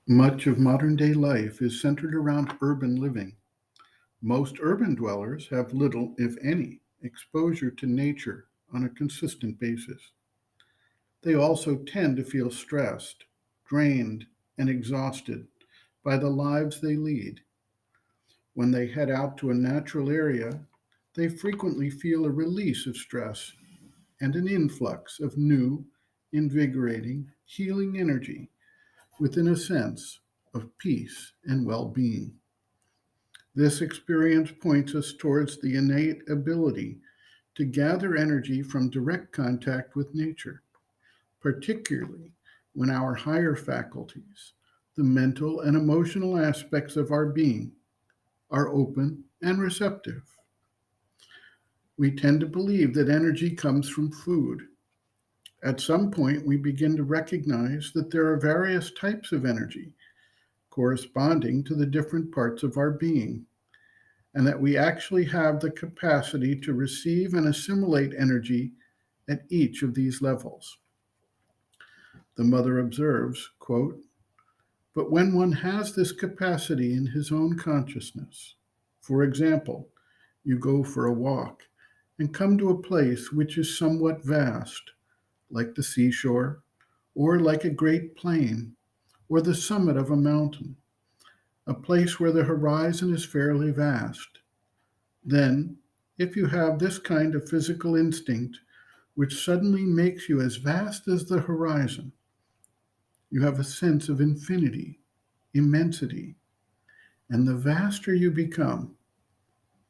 Much of modern-day life is centered around urban living. Most urban dwellers have little, if any, exposure to nature on a consistent basis. They also tend to feel stressed, drained, and exhausted by the lives they lead. When they head out to a natural area, they frequently feel a release of stress and an influx of new, invigorating, healing energy within a sense of peace and well being. This experience points us towards the innate ability to gather energy from direct contact with nature, particularly when our higher faculties, the mental and emotional aspects of our being, are open and receptive. We tend to believe that energy comes from food. At some point, we begin to recognize that there are various types of energy corresponding to the different parts of our being, and that we actually have the capacity to receive and assimilate energy at each of these levels. The mother observes, quote, "But when one has this capacity in his own consciousness, for example, you go for a walk and come to a place which is somewhat vast, like the seashore, or like a great plain, or the summit of a mountain, a place where the horizon is fairly vast. Then, if you have this kind of physical instinct which suddenly makes you as vast as the horizon, you have a sense of infinity, immensity, and the vaster you become,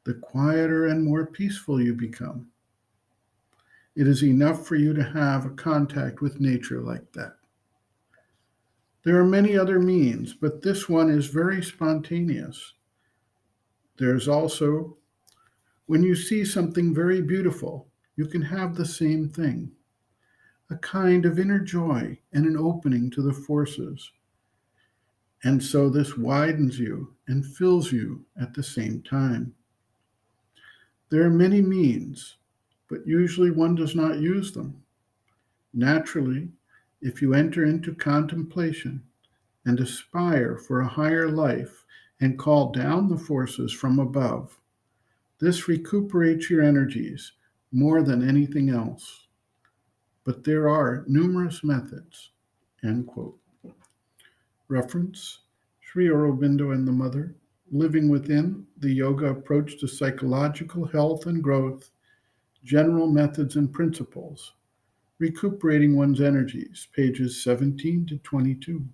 the quieter and more peaceful you become. It is enough for you to have a contact with nature like that. There are many other means, but this one is very spontaneous. There's also when you see something very beautiful, you can have the same thing, a kind of inner joy and an opening to the forces. And so this widens you and fills you at the same time. There are many means, but usually one does not use them. Naturally, if you enter into contemplation and aspire for a higher life and call down the forces from above, this recuperates your energies more than anything else. But there are numerous methods. End quote. Reference Sri Aurobindo and the Mother, Living Within, the Yoga Approach to Psychological Health and Growth, General Methods and Principles, Recuperating One's Energies, pages 17 to 22.